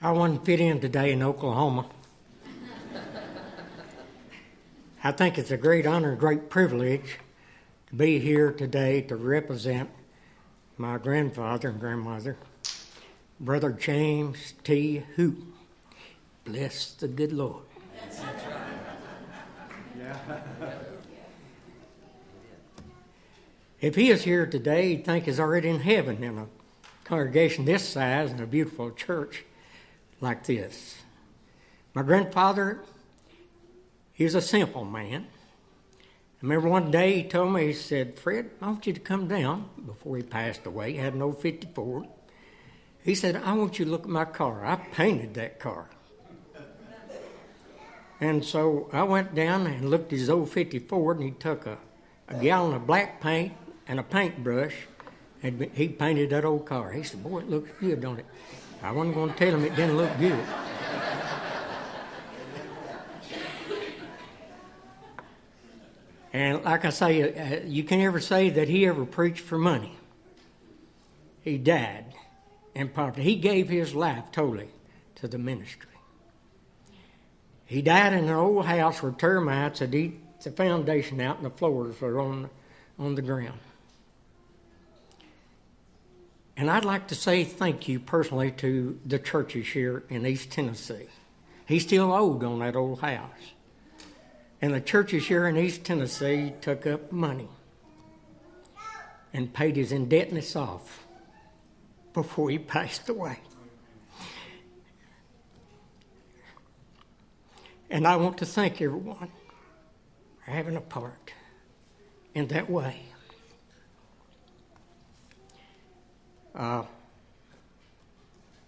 I wouldn't fit in today in Oklahoma. I think it's a great honor and great privilege to be here today to represent my grandfather and grandmother, Brother James T. Hoot. Bless the good Lord. If he is here today, he'd think he's already in heaven in a congregation this size and a beautiful church like this. My grandfather, he was a simple man. I remember one day he told me, he said, "Fred, I want you to come down," before he passed away. He had an old 54. He said, "I want you to look at my car. I painted that car." And so I went down and looked at his old 54, and he took a gallon of black paint and a paintbrush, and he painted that old car. He said, "Boy, it looks good, don't it?" I wasn't going to tell him it didn't look good. And like I say, you can never say that he ever preached for money. He died in poverty. He gave his life totally to the ministry. He died in an old house where termites had eaten the foundation out and the floors were on the ground. And I'd like to say thank you personally to the churches here in East Tennessee. He still owed on that old house. And the churches here in East Tennessee took up money and paid his indebtedness off before he passed away. And I want to thank everyone for having a part in that way.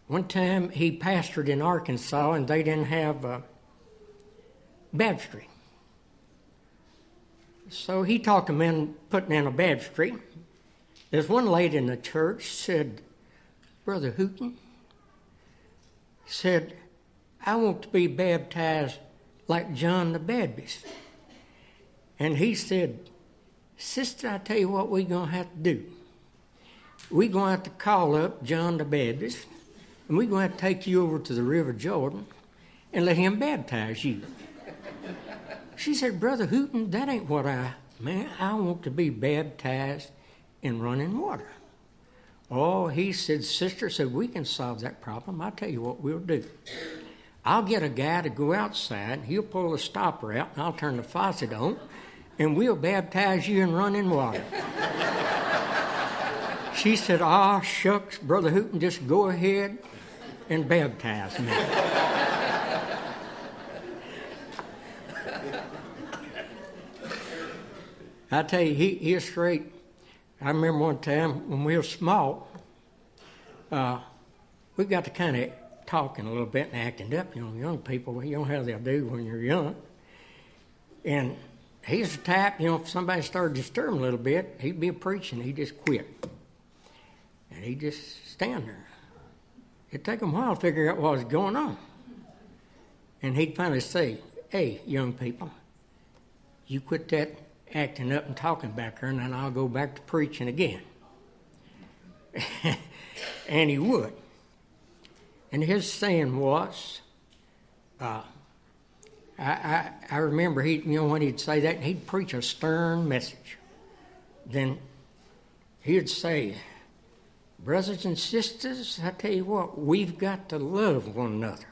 One time he pastored in Arkansas and they didn't have baptistry. So he talked them in putting in a baptistry. There's one lady in the church said, "Brother Hooten," said, "I want to be baptized like John the Baptist." And he said, "Sister, I tell you what we're going to have to do. We're going to have to call up John the Baptist, and we're going to have to take you over to the River Jordan and let him baptize you." She said, "Brother Hooten, that ain't what I meant. I want to be baptized in running water." Oh, he said, "Sister," said, "we can solve that problem. I'll tell you what we'll do. I'll get a guy to go outside, he'll pull the stopper out, and I'll turn the faucet on, and we'll baptize you in running water." She said, "Ah, shucks, Brother Hooten, just go ahead and baptize me." I tell you, he is straight. I remember one time when we were small, we got to kind of talking a little bit and acting up. You know, young people, you know how they'll do when you're young. And he's the type, you know, if somebody started disturbing a little bit, he'd be preaching, he'd just quit. And he'd just stand there. It'd take him a while to figure out what was going on. And he'd finally say, "Hey, young people, you quit that acting up and talking back there, and then I'll go back to preaching again." And he would. And his saying was, I remember when he'd say that, he'd preach a stern message. Then he'd say, "Brothers and sisters, I tell you what, we've got to love one another."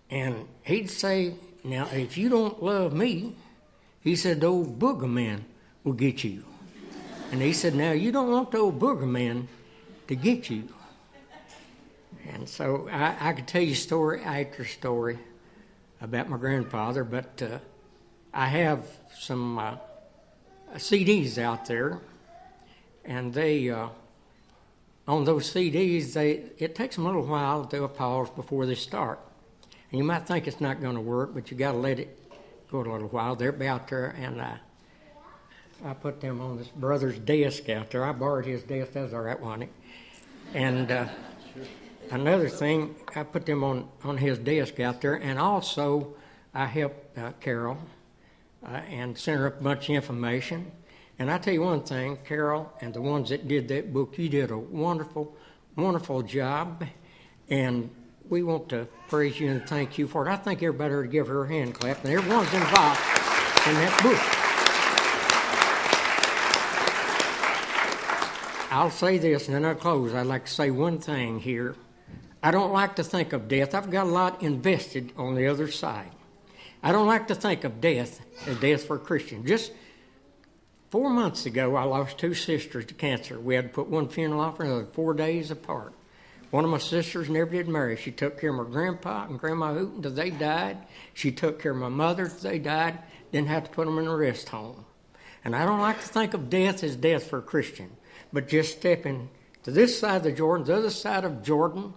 And he'd say, "Now, if you don't love me," he said, "the old booger man will get you." And he said, "Now, you don't want the old booger man to get you." And so I could tell you story after story about my grandfather, but I have some CDs out there, and they, on those CDs, it takes them a little while to do a pause before they start. And you might think it's not going to work, but you got to let it go a little while. They're out there, and I put them on this brother's desk out there. I borrowed his desk. That was all right, wasn't it? And another thing, I put them on his desk out there, and also I helped Carol and sent her up a bunch of information. And I tell you one thing, Carol and the ones that did that book, you did a wonderful, wonderful job. And we want to praise you and thank you for it. I think everybody ought to give her a hand clap, and everyone's involved in that book. I'll say this, and then I'll close. I'd like to say one thing here. I don't like to think of death. I've got a lot invested on the other side. I don't like to think of death as death for a Christian. Just 4 months ago, I lost 2 sisters to cancer. We had to put one funeral off another 4 days apart. One of my sisters never did marry. She took care of my grandpa and Grandma Hooten until they died. She took care of my mother until they died. Didn't have to put them in a rest home. And I don't like to think of death as death for a Christian. But just stepping to this side of the Jordan, the other side of Jordan,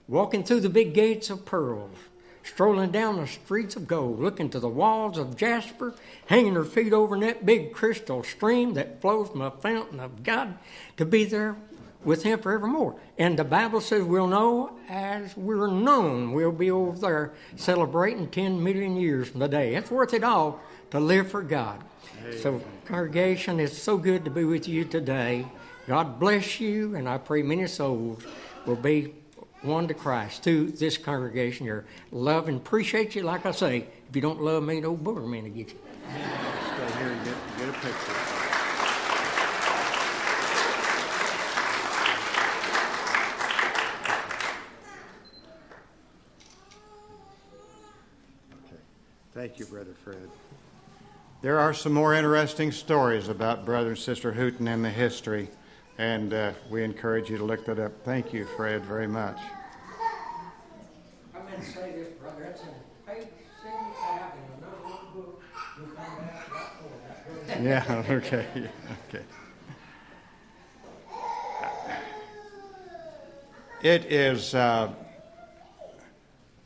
walking through the big gates of pearls, strolling down the streets of gold, looking to the walls of jasper, hanging her feet over in that big crystal stream that flows from the fountain of God, to be there with him forevermore. And the Bible says we'll know as we're known. We'll be over there celebrating 10 million years from today. It's worth it all to live for God. Amen. So, congregation, it's so good to be with you today. God bless you, and I pray many souls will be won to Christ through this congregation here. Love and appreciate you. Like I say, if you don't love me, no booger man to get you. Stay here and get a picture. Okay. Thank you, Brother Fred. There are some more interesting stories about Brother and Sister Hooten and the history, and we encourage you to look that up. Thank you, Fred, very much. I meant to say this, brother. It's in page 75 in another book. You'll find out about more about brother. Yeah, okay, okay. It is,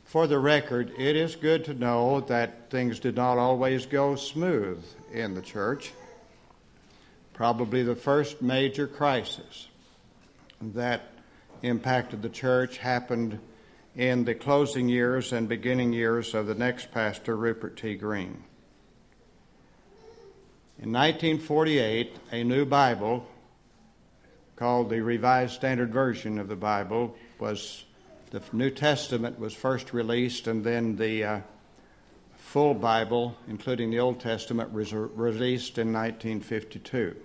for the record, it is good to know that things did not always go smooth in the church. Probably the first major crisis that impacted the church happened in the closing years and beginning years of the next pastor, Rupert T. Green. In 1948, a new Bible called the Revised Standard Version of the Bible the New Testament was first released, and then the full Bible, including the Old Testament, was released in 1952.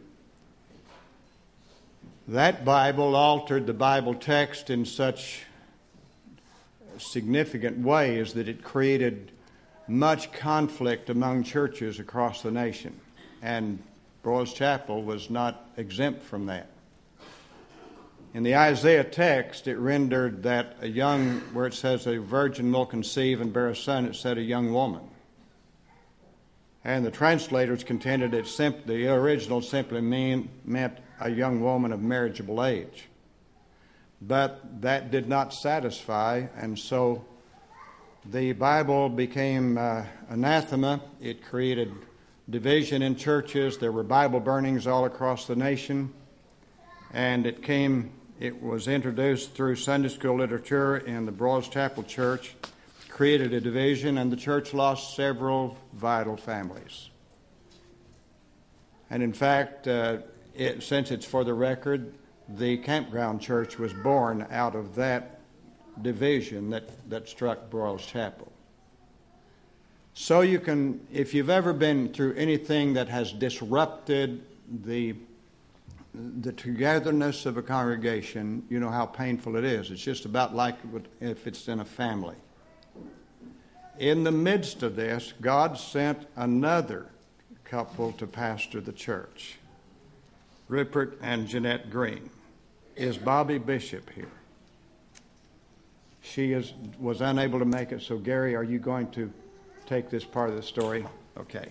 That Bible altered the Bible text in such significant ways that it created much conflict among churches across the nation, and Broyles Chapel was not exempt from that. In the Isaiah text, it rendered that where it says a virgin will conceive and bear a son, it said a young woman. And the translators contended the original simply meant a young woman of marriageable age. But that did not satisfy, and so the Bible became anathema. It created division in churches. There were Bible burnings all across the nation, and it was introduced through Sunday school literature in the Broyles Chapel Church, created a division, and the church lost several vital families. And in fact, since it's for the record, the Campground Church was born out of that division that struck Broyles Chapel. So you can, if you've ever been through anything that has disrupted the togetherness of a congregation, you know how painful it is. It's just about like if it's in a family. In the midst of this, God sent another couple to pastor the church, Rupert and Jeanette Green. Is Bobby Bishop here? She was unable to make it, so Gary, are you going to take this part of the story? Okay.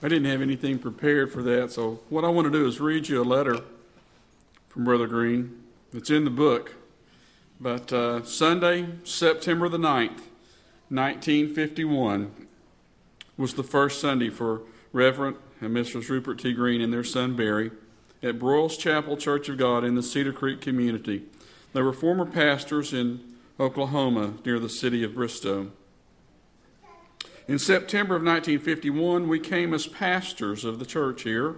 I didn't have anything prepared for that, so what I want to do is read you a letter from Brother Green. It's in the book. But Sunday, September the 9th, 1951, was the first Sunday for Reverend and Mrs. Rupert T. Green and their son Barry at Broyles Chapel Church of God in the Cedar Creek community. They were former pastors in Oklahoma near the city of Bristow. In September of 1951, we came as pastors of the church here,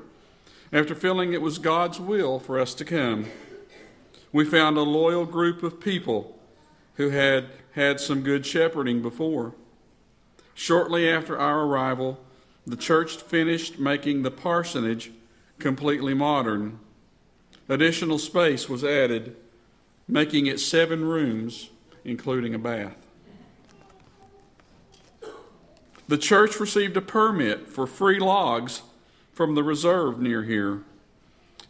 after feeling it was God's will for us to come. We found a loyal group of people who had had some good shepherding before. Shortly after our arrival, the church finished making the parsonage completely modern. Additional space was added, making it 7 rooms, including a bath. The church received a permit for free logs from the reserve near here,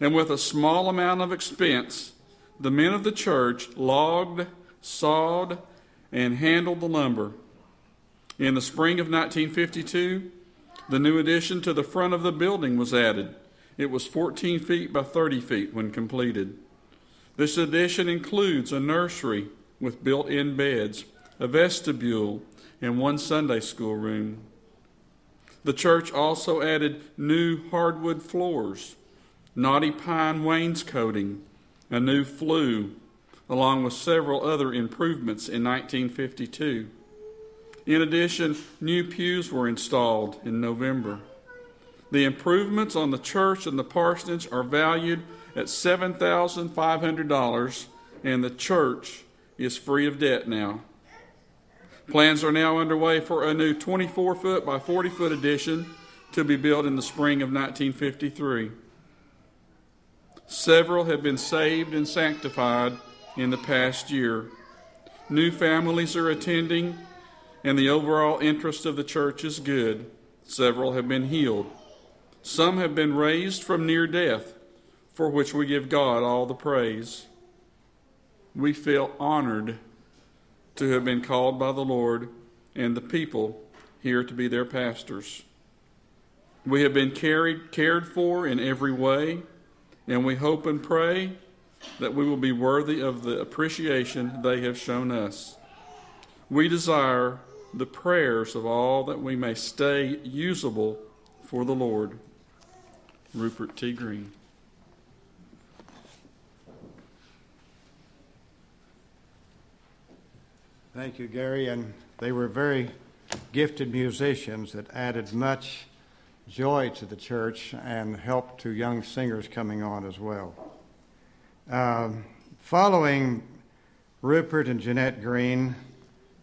and with a small amount of expense, the men of the church logged, sawed, and handled the lumber. In the spring of 1952, the new addition to the front of the building was added. It was 14 feet by 30 feet when completed. This addition includes a nursery with built-in beds, a vestibule, and 1 Sunday school room. The church also added new hardwood floors, knotty pine wainscoting, a new flue, along with several other improvements in 1952. In addition, new pews were installed in November. The improvements on the church and the parsonage are valued at $7,500, and the church is free of debt now. Plans are now underway for a new 24-foot by 40-foot addition to be built in the spring of 1953. Several have been saved and sanctified in the past year. New families are attending, and the overall interest of the church is good. Several have been healed. Some have been raised from near death, for which we give God all the praise. We feel honored to have been called by the Lord and the people here to be their pastors. We have been cared for in every way, and we hope and pray that we will be worthy of the appreciation they have shown us. We desire the prayers of all that we may stay usable for the Lord. Rupert T. Green. Thank you, Gary. And they were very gifted musicians that added much joy to the church and helped to young singers coming on as well. Following Rupert and Jeanette Green,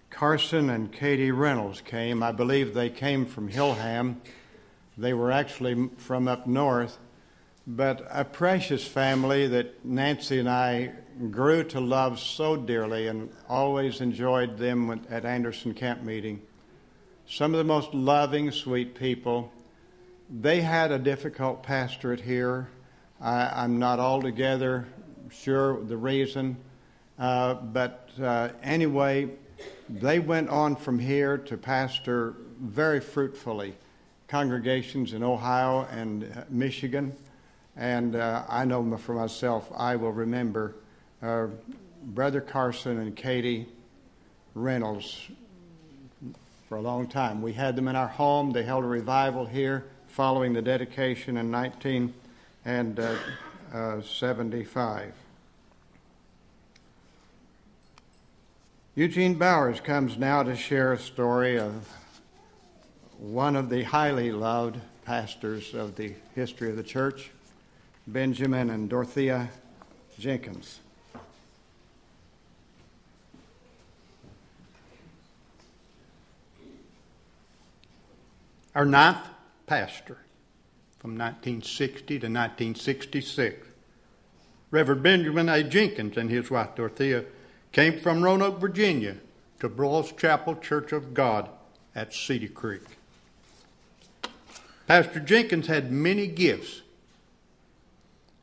Carson and Katie Reynolds came. I believe they came from Hillham. They were actually from up north, but a precious family that Nancy and I grew to love so dearly and always enjoyed them at Anderson Camp Meeting. Some of the most loving, sweet people. They had a difficult pastorate here. I'm not altogether sure the reason, but anyway, they went on from here to pastor very fruitfully congregations in Ohio and Michigan. And I know for myself, I will remember Brother Carson and Katie Reynolds for a long time. We had them in our home. They held a revival here following the dedication in 1975. Eugene Bowers comes now to share a story of one of the highly loved pastors of the history of the church, Benjamin and Dorothea Jenkins. Our 9th pastor from 1960 to 1966, Reverend Benjamin A. Jenkins and his wife Dorothea came from Roanoke, Virginia to Broyles Chapel Church of God at Cedar Creek. Pastor Jenkins had many gifts.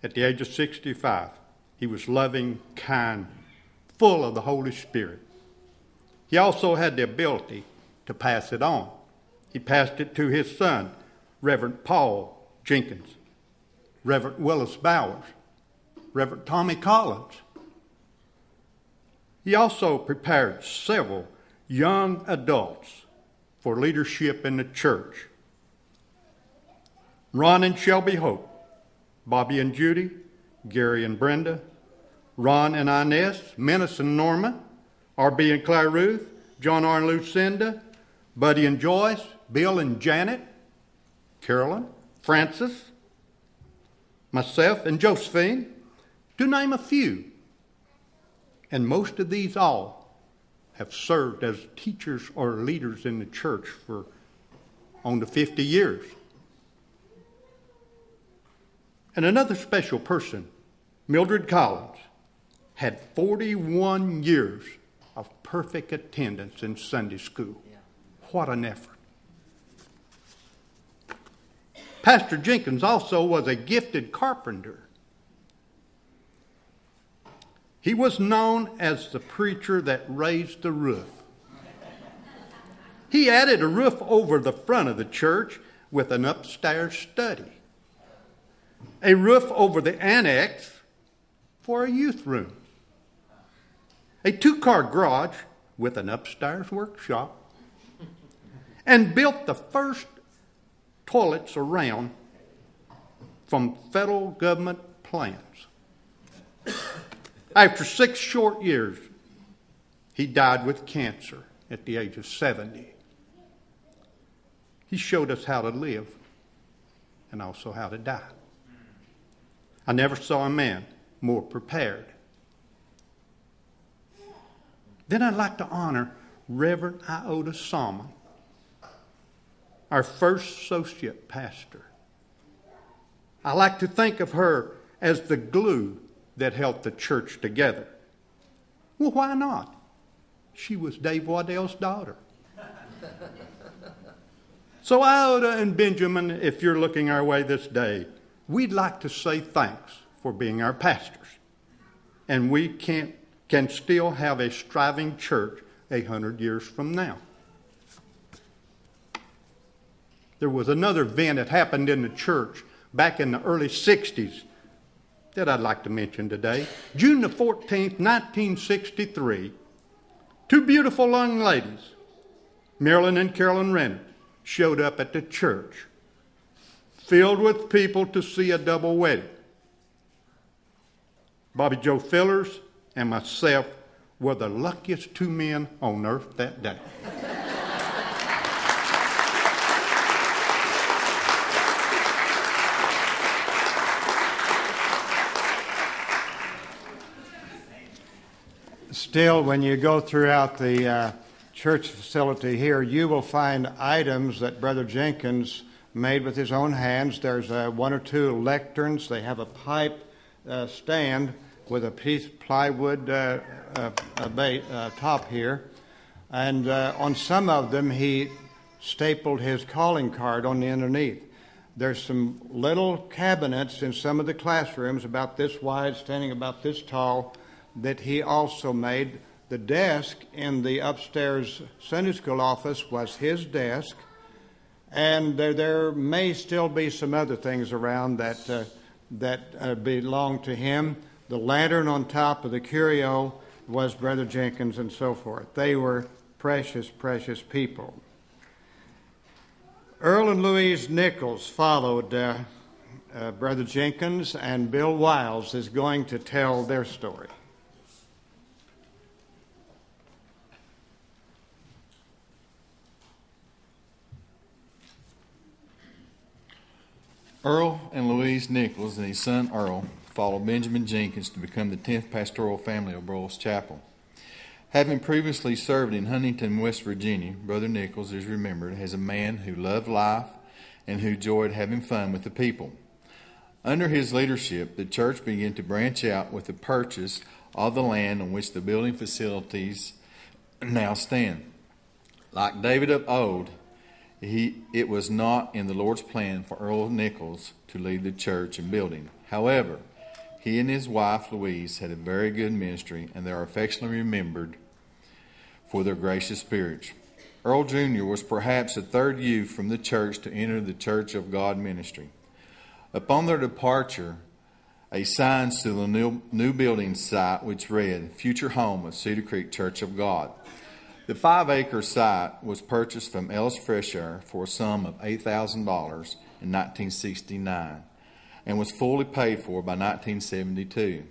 At the age of 65, he was loving, kind, full of the Holy Spirit. He also had the ability to pass it on. He passed it to his son, Reverend Paul Jenkins, Reverend Willis Bowers, Reverend Tommy Collins. He also prepared several young adults for leadership in the church. Ron and Shelby Hope, Bobby and Judy, Gary and Brenda, Ron and Inez, Menace and Norma, R.B. and Claire Ruth, John R. and Lucinda, Buddy and Joyce, Bill and Janet, Carolyn, Francis, myself, and Josephine, to name a few. And most of these all have served as teachers or leaders in the church for on to 50 years. And another special person, Mildred Collins, had 41 years of perfect attendance in Sunday school. What an effort. Pastor Jenkins also was a gifted carpenter. He was known as the preacher that raised the roof. He added a roof over the front of the church with an upstairs study, a roof over the annex for a youth room, a 2-car garage with an upstairs workshop, and built the first toilets around from federal government plans. After 6 short years, he died with cancer at the age of 70. He showed us how to live and also how to die. I never saw a man more prepared. Then I'd like to honor Reverend Iota Salmon, our first associate pastor. I like to think of her as the glue that held the church together. Well, why not? She was Dave Waddell's daughter. So Iota and Benjamin, if you're looking our way this day, we'd like to say thanks for being our pastors. And we can still have a striving church 100 years from now. There was another event that happened in the church back in the early 60s that I'd like to mention today. June the 14th, 1963, 2 beautiful young ladies, Marilyn and Carolyn Renner, showed up at the church, filled with people to see a double wedding. Bobby Joe Fillers and myself were the luckiest 2 men on earth that day. Still, when you go throughout the church facility here, you will find items that Brother Jenkins made with his own hands. There's 1 or 2 lecterns. They have a pipe stand with a piece of plywood top here. And on some of them, he stapled his calling card on the underneath. There's some little cabinets in some of the classrooms about this wide, standing about this tall, that he also made. The desk in the upstairs Sunday school office was his desk, and there may still be some other things around that belong to him. The lantern on top of the curio was Brother Jenkins, and so forth. They were precious, precious people. Earl and Louise Nichols followed Brother Jenkins, and Bill Wiles is going to tell their story. Earl and Louise Nichols and his son Earl followed Benjamin Jenkins to become the 10th pastoral family of Broyles Chapel. Having previously served in Huntington, West Virginia, Brother Nichols is remembered as a man who loved life and who enjoyed having fun with the people. Under his leadership, the church began to branch out with the purchase of the land on which the building facilities now stand. Like David of old, it was not in the Lord's plan for Earl Nichols to lead the church and building. However, he and his wife Louise had a very good ministry, and they are affectionately remembered for their gracious spirits. Earl Jr. was perhaps the 3rd youth from the church to enter the Church of God ministry. Upon their departure, a sign stood on the new building site which read, "Future Home of Cedar Creek Church of God." The 5-acre site was purchased from Ellis Fresh Air for a sum of $8,000 in 1969 and was fully paid for by 1972.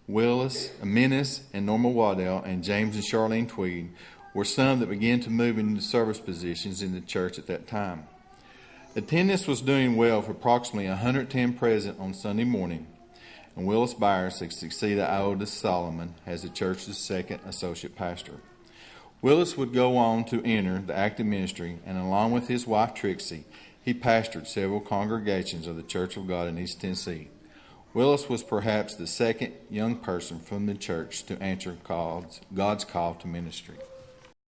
Willis, Menace, and Norma Waddell, and James and Charlene Tweed were some that began to move into service positions in the church at that time. Attendance was doing well for approximately 110 present on Sunday morning, and Willis Byers had succeeded Ioda Solomon as the church's second associate pastor. Willis would go on to enter the active ministry, and along with his wife Trixie, he pastored several congregations of the Church of God in East Tennessee. Willis was perhaps the second young person from the church to answer God's call to ministry.